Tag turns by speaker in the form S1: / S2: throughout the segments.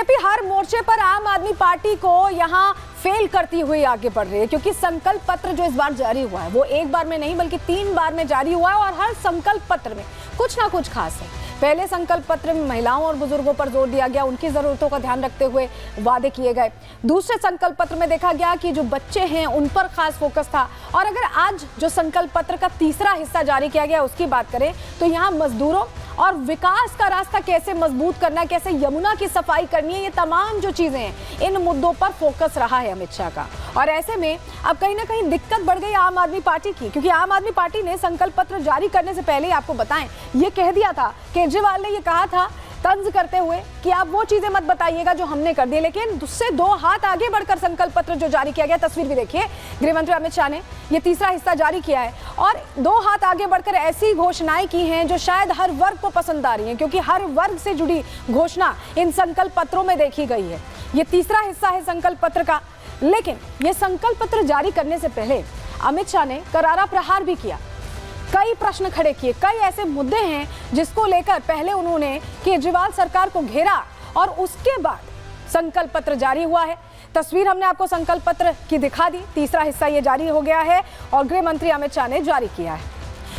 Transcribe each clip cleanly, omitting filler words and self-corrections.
S1: BJP हर मोर्चे पर आम आदमी पार्टी को यहां फेल करती हुई आगे बढ़ रही है, क्योंकि संकल्प पत्र जो इस बार जारी हुआ है वो एक बार में नहीं बल्कि 3 बार में जारी हुआ है और हर संकल्प पत्र में कुछ ना कुछ खास है। पहले संकल्प पत्र में महिलाओं और बुजुर्गों पर जोर दिया गया, उनकी जरूरतों का ध्यान रखते हुए वादे किए गए। दूसरे संकल्प पत्र में देखा गया कि जो बच्चे हैं उन पर खास फोकस था। और अगर आज जो संकल्प पत्र का तीसरा हिस्सा जारी किया गया उसकी बात करें तो यहाँ मजदूरों और विकास का रास्ता कैसे मजबूत करना, कैसे यमुना की सफाई करनी है, ये तमाम जो चीजें हैं इन मुद्दों पर फोकस रहा है अमित शाह का। और ऐसे में अब कहीं ना कहीं दिक्कत बढ़ गई आम आदमी पार्टी की, क्योंकि आम आदमी पार्टी ने संकल्प पत्र जारी करने से पहले आपको बताएं ये कह दिया था, केजरीवाल ने ये कहा था तंज करते हुए कि आप वो चीजें मत बताइएगा जो हमने कर दी, लेकिन उससे 2 हाथ आगे बढ़कर संकल्प पत्र जो जारी किया गया, तस्वीर भी देखिए, गृह मंत्री अमित शाह ने ये तीसरा हिस्सा जारी किया है और 2 हाथ आगे बढ़कर ऐसी घोषणाएं की हैं जो शायद हर वर्ग को पसंद आ रही हैं, क्योंकि हर वर्ग से जुड़ी घोषणा इन संकल्प पत्रों में देखी गई है। ये तीसरा हिस्सा है संकल्प पत्र का। लेकिन ये संकल्प पत्र जारी करने से पहले अमित शाह ने करारा प्रहार भी किया, कई प्रश्न खड़े किए, कई ऐसे मुद्दे हैं जिसको लेकर पहले उन्होंने केजरीवाल सरकार को घेरा और उसके बाद संकल्प पत्र जारी हुआ है। तस्वीर हमने आपको संकल्प पत्र की दिखा दी, तीसरा हिस्सा ये जारी हो गया है और गृह मंत्री अमित शाह ने जारी किया है।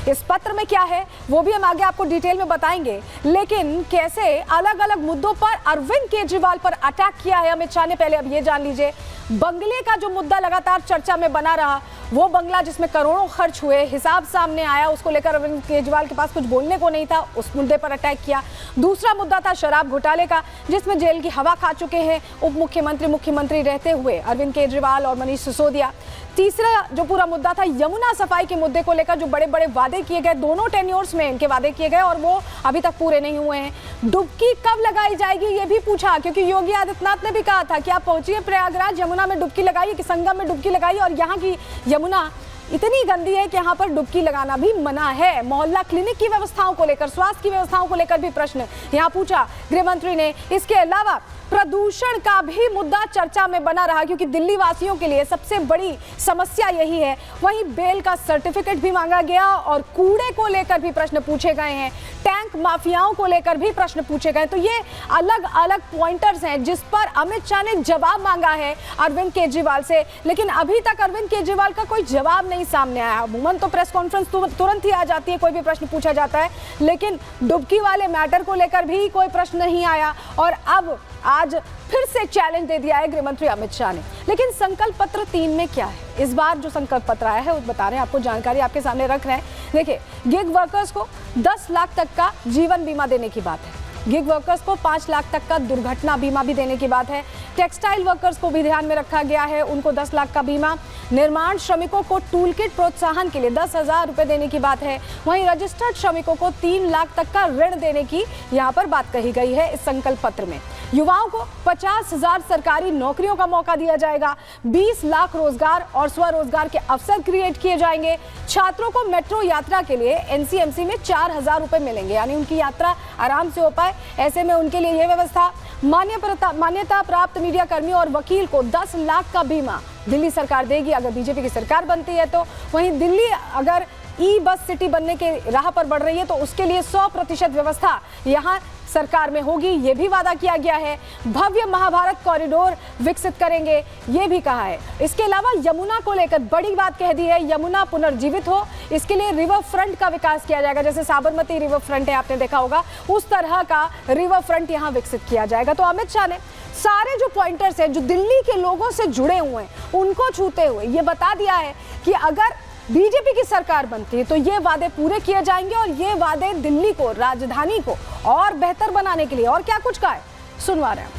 S1: इस पत्र में क्या है वो भी हम आगे आपको डिटेल में बताएंगे, लेकिन कैसे अलग अलग मुद्दों पर अरविंद केजरीवाल पर अटैक किया है अमित शाह ने, पहले अब ये जान लीजिए। बंगले का जो मुद्दा लगातार चर्चा में बना रहा, वो बंगला जिसमें करोड़ों खर्च हुए, हिसाब सामने आया, उसको लेकर अरविंद केजरीवाल के पास कुछ बोलने को नहीं था, उस मुद्दे पर अटैक किया। दूसरा मुद्दा था शराब घोटाले का, जिसमें जेल की हवा खा चुके हैं उप मुख्यमंत्री मुख्यमंत्री रहते हुए अरविंद केजरीवाल और मनीष सिसोदिया। तीसरा जो पूरा मुद्दा था यमुना सफाई के मुद्दे को लेकर, जो बड़े बड़े वादे किए गए, दोनों टेन्योर्स में इनके वादे किए गए और वो अभी तक पूरे नहीं हुए हैं। डुबकी कब लगाई जाएगी ये भी पूछा, क्योंकि योगी आदित्यनाथ ने भी कहा था कि आप पहुंचिए प्रयागराज, यमुना में डुबकी लगाइए, कि संगम में डुबकी लगाइए, और यहाँ की यमुना इतनी गंदी है कि यहाँ पर डुबकी लगाना भी मना है। मोहल्ला क्लिनिक की व्यवस्थाओं को लेकर, स्वास्थ्य की व्यवस्थाओं को लेकर भी प्रश्न यहाँ पूछा गृह मंत्री ने। इसके अलावा प्रदूषण का भी मुद्दा चर्चा में बना रहा, क्योंकि दिल्ली वासियों के लिए सबसे बड़ी समस्या यही है। वहीं बेल का सर्टिफिकेट भी मांगा गया और कूड़े को लेकर भी प्रश्न पूछे गए हैं, टैंक माफियाओं को लेकर भी प्रश्न पूछे गए। तो ये अलग अलग पॉइंटर्स हैं जिस पर अमित शाह ने जवाब मांगा है अरविंद केजरीवाल से, लेकिन अभी तक अरविंद केजरीवाल का कोई जवाब नहीं सामने आया। अमूमन तो प्रेस कॉन्फ्रेंस तुरंत ही आ जाती है, कोई भी प्रश्न पूछा जाता है, लेकिन डुबकी वाले मैटर को लेकर भी कोई प्रश्न नहीं आया और अब आज फिर से चैलेंज दे दिया है गृह मंत्री अमित शाह ने। लेकिन संकल्प पत्र 3 में क्या है, इस बार जो संकल्प पत्र आया है वो बता रहे हैं आपको, जानकारी आपके सामने रख रहे हैं। देखिए, गिग वर्कर्स को 10 लाख तक का जीवन बीमा देने की बात है, गिग वर्कर्स को 5 लाख तक का दुर्घटना बीमा भी देने की बात है, टेक्सटाइल वर्कर्स को भी ध्यान में रखा गया है, उनको 10 लाख का बीमा, निर्माण श्रमिकों को टूल किट प्रोत्साहन के लिए 10,000 रुपए देने की बात है, वहीं रजिस्टर्ड श्रमिकों को 3 लाख तक का ऋण देने की यहाँ पर बात कही गई है इस संकल्प पत्र में। युवाओं को 50,000 सरकारी नौकरियों का मौका दिया जाएगा, 20 लाख रोजगार और स्वरोजगार के अवसर क्रिएट किए जाएंगे, छात्रों को मेट्रो यात्रा के लिए एनसीएमसी में 4,000 रुपए मिलेंगे, यानी उनकी यात्रा आराम से हो पाए, ऐसे में उनके लिए यह व्यवस्था। मान्यता प्राप्त मीडिया कर्मी और वकील को 10 लाख का बीमा दिल्ली सरकार देगी अगर बीजेपी की सरकार बनती है तो। वहीं दिल्ली अगर ई बस सिटी बनने के राह पर बढ़ रही है तो उसके लिए 100% व्यवस्था यहाँ सरकार में होगी, ये भी वादा किया गया है। भव्य महाभारत कॉरिडोर विकसित करेंगे, ये भी कहा है। इसके अलावा यमुना को लेकर बड़ी बात कह दी है, यमुना पुनर्जीवित हो, इसके लिए रिवर फ्रंट का विकास किया जाएगा, जैसे साबरमती रिवर फ्रंट है आपने देखा होगा, उस तरह का रिवर फ्रंट यहाँ विकसित किया जाएगा। तो अमित शाह ने सारे जो पॉइंटर्स हैं जो दिल्ली के लोगों से जुड़े हुए हैं उनको छूते हुए ये बता दिया है कि अगर बीजेपी की सरकार बनती है तो ये वादे पूरे किए जाएंगे और ये वादे दिल्ली को, राजधानी को और बेहतर बनाने के लिए। और क्या कुछ कहा है सुनवा रहे हैं।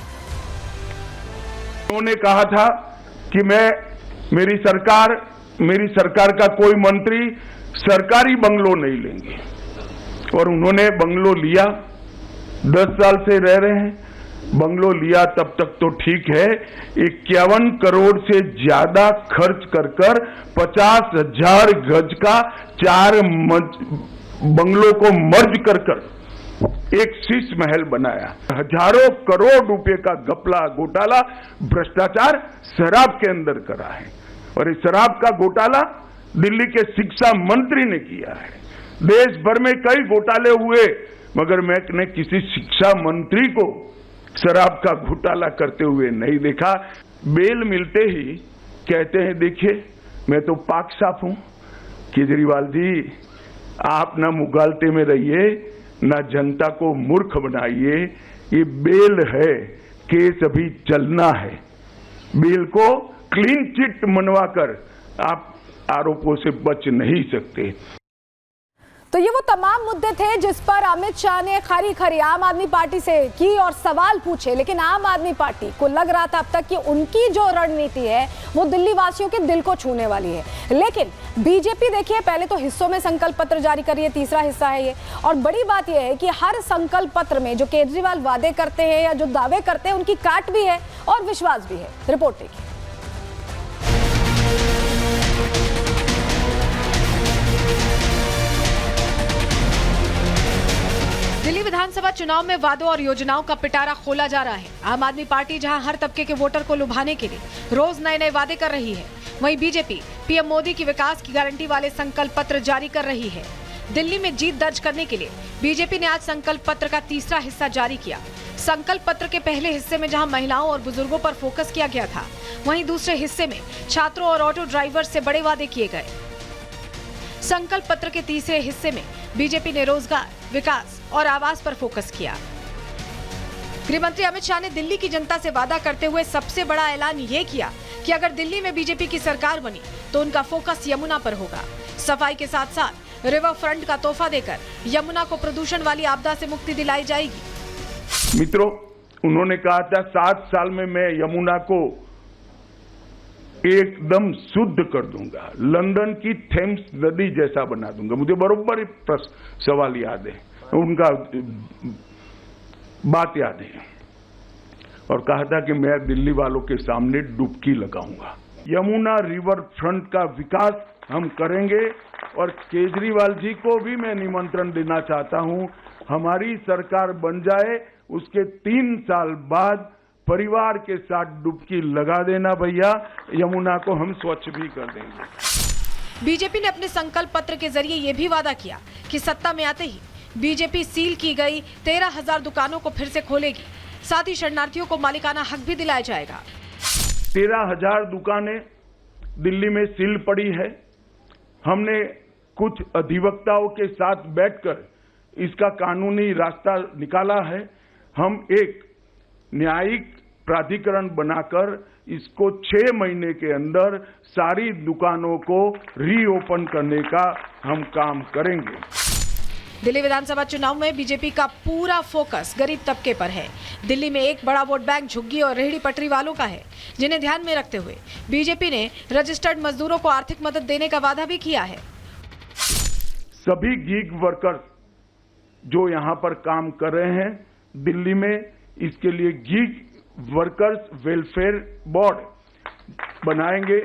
S2: उन्होंने कहा था कि मेरी सरकार का कोई मंत्री सरकारी बंगलो नहीं लेंगे, और उन्होंने बंगलो लिया, 10 साल से रह रहे हैं। बंगलो लिया तब तक तो ठीक है, 51 करोड़ से ज्यादा खर्च कर 50,000 गज का 4 बंगलों को मर्ज कर एक शीश महल बनाया। हजारों करोड़ रुपए का घपला घोटाला भ्रष्टाचार शराब के अंदर करा है, और इस शराब का घोटाला दिल्ली के शिक्षा मंत्री ने किया है। देश भर में कई घोटाले हुए, मगर मैंने किसी शिक्षा मंत्री को शराब का घोटाला करते हुए नहीं देखा। बेल मिलते ही कहते हैं देखिए मैं तो पाक साफ हूं। केजरीवाल जी, आप ना मुगालते में रहिए, ना जनता को मूर्ख बनाइए। ये बेल है, केस अभी चलना है। बेल को क्लीन चिट मनवाकर आप आरोपों से बच नहीं सकते।
S1: तो ये वो तमाम मुद्दे थे जिस पर अमित शाह ने खरी खरी आम आदमी पार्टी से की और सवाल पूछे, लेकिन आम आदमी पार्टी को लग रहा था अब तक कि उनकी जो रणनीति है वो दिल्ली वासियों के दिल को छूने वाली है। लेकिन बीजेपी देखिए पहले तो हिस्सों में संकल्प पत्र जारी कर रही है, तीसरा हिस्सा है ये। और बड़ी बात यह है कि हर संकल्प पत्र में जो केजरीवाल वादे करते हैं या जो दावे करते हैं उनकी काट भी है और विश्वास भी है। रिपोर्ट देखिए। दिल्ली विधानसभा चुनाव में वादों और योजनाओं का पिटारा खोला जा रहा है। आम आदमी पार्टी जहां हर तबके के वोटर को लुभाने के लिए रोज नए नए वादे कर रही है, वहीं बीजेपी पीएम मोदी की विकास की गारंटी वाले संकल्प पत्र जारी कर रही है। दिल्ली में जीत दर्ज करने के लिए बीजेपी ने आज संकल्प पत्र का तीसरा हिस्सा जारी किया। संकल्प पत्र के पहले हिस्से में जहां महिलाओं और बुजुर्गों पर फोकस किया गया था, वहीं दूसरे हिस्से में छात्रों और ऑटो ड्राइवर से बड़े वादे किए गए। संकल्प पत्र के तीसरे हिस्से में बीजेपी ने रोजगार, विकास और आवास पर फोकस किया। गृह मंत्री अमित शाह ने दिल्ली की जनता से वादा करते हुए सबसे बड़ा ऐलान ये किया कि अगर दिल्ली में बीजेपी की सरकार बनी तो उनका फोकस यमुना पर होगा। सफाई के साथ साथ रिवर फ्रंट का तोहफा देकर यमुना को प्रदूषण वाली आपदा से मुक्ति दिलाई जाएगी।
S2: मित्रों, उन्होंने कहा था 7 साल में मैं यमुना को एकदम शुद्ध कर दूंगा, लंदन की थेम्स नदी जैसा बना दूंगा। मुझे बरोबर सवाल याद है, उनका बात याद है। और कहा था कि मैं दिल्ली वालों के सामने डुबकी लगाऊंगा। यमुना रिवर फ्रंट का विकास हम करेंगे। और केजरीवाल जी को भी मैं निमंत्रण देना चाहता हूं, हमारी सरकार बन जाए उसके 3 साल बाद परिवार के साथ डुबकी लगा देना भैया, यमुना को हम स्वच्छ भी कर देंगे।
S1: बीजेपी ने अपने संकल्प पत्र के जरिए ये भी वादा किया कि सत्ता में आते ही बीजेपी सील की गई 13,000 दुकानों को फिर से खोलेगी। साथ ही शरणार्थियों को मालिकाना हक भी दिलाया जाएगा।
S2: 13,000 दुकानें दिल्ली में सील पड़ी है। हमने कुछ अधिवक्ताओं के साथ बैठकर इसका कानूनी रास्ता निकाला है। हम एक न्यायिक प्राधिकरण बनाकर इसको 6 महीने के अंदर सारी दुकानों को रीओपन करने का हम काम करेंगे।
S1: दिल्ली विधानसभा चुनाव में बीजेपी का पूरा फोकस गरीब तबके पर है। दिल्ली में एक बड़ा वोट बैंक झुग्गी और रेहड़ी पटरी वालों का है, जिन्हें ध्यान में रखते हुए बीजेपी ने रजिस्टर्ड मजदूरों को आर्थिक मदद देने का वादा भी किया है।
S2: सभी गीग वर्कर्स जो यहाँ पर काम कर रहे हैं दिल्ली में, इसके लिए गीग वर्कर्स वेलफेयर बोर्ड बनाएंगे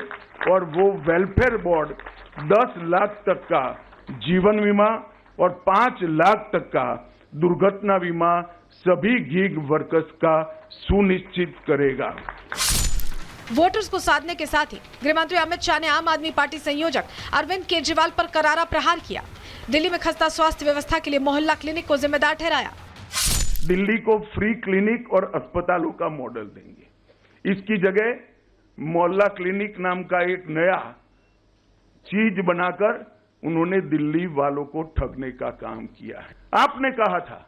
S2: और वो वेलफेयर बोर्ड 10 लाख तक का जीवन बीमा और 5 लाख तक का दुर्घटना बीमा सभी गीग वर्कर्स का सुनिश्चित करेगा।
S1: वोटर्स को साधने के साथ ही गृह मंत्री अमित शाह ने आम आदमी पार्टी संयोजक अरविंद केजरीवाल पर करारा प्रहार किया। दिल्ली में खस्ता स्वास्थ्य व्यवस्था के लिए मोहल्ला क्लिनिक को जिम्मेदार ठहराया।
S2: दिल्ली को फ्री क्लिनिक और अस्पतालों का मॉडल देंगे। इसकी जगह मोहल्ला क्लिनिक नाम का एक नया चीज बनाकर उन्होंने दिल्ली वालों को ठगने का काम किया है। आपने कहा था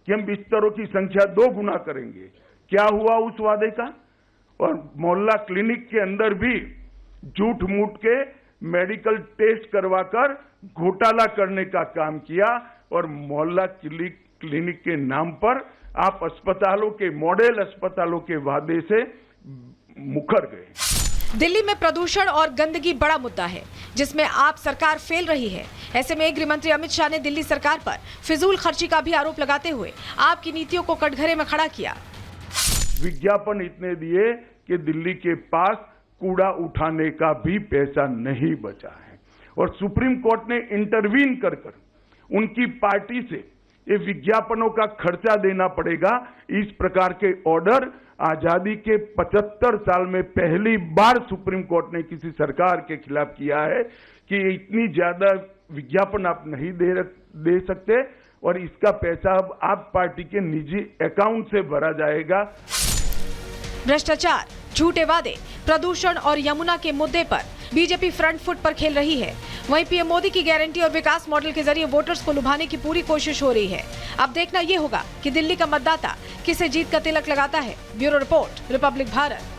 S2: कि हम बिस्तरों की संख्या 2 गुना करेंगे। क्या हुआ उस वादे का? और मोहल्ला क्लिनिक के अंदर भी झूठ मूठ के मेडिकल टेस्ट करवाकर घोटाला करने का काम किया और मोहल्ला क्लिनिक के नाम पर आप अस्पतालों के मॉडल अस्पतालों के वादे से मुकर गए।
S1: दिल्ली में प्रदूषण और गंदगी बड़ा मुद्दा है, जिसमें आप सरकार फेल रही है। ऐसे में गृह मंत्री अमित शाह ने दिल्ली सरकार पर फिजूल खर्ची का भी आरोप लगाते हुए आपकी नीतियों को कटघरे में खड़ा किया।
S2: विज्ञापन इतने दिए कि दिल्ली के पास कूड़ा उठाने का भी पैसा नहीं बचा है और सुप्रीम कोर्ट ने इंटरवीन कर उनकी पार्टी से ये विज्ञापनों का खर्चा देना पड़ेगा। इस प्रकार के ऑर्डर आजादी के 75 साल में पहली बार सुप्रीम कोर्ट ने किसी सरकार के खिलाफ किया है कि इतनी ज्यादा विज्ञापन आप नहीं दे सकते और इसका पैसा अब आप पार्टी के निजी अकाउंट से भरा जाएगा।
S3: भ्रष्टाचार, झूठे वादे, प्रदूषण और यमुना के मुद्दे पर बीजेपी फ्रंट फुट पर खेल रही है। वहीं पीएम मोदी की गारंटी और विकास मॉडल के जरिए वोटर्स को लुभाने की पूरी कोशिश हो रही है। अब देखना ये होगा कि दिल्ली का मतदाता किसे जीत का तिलक लगाता है। Bureau report, Republic Bharat.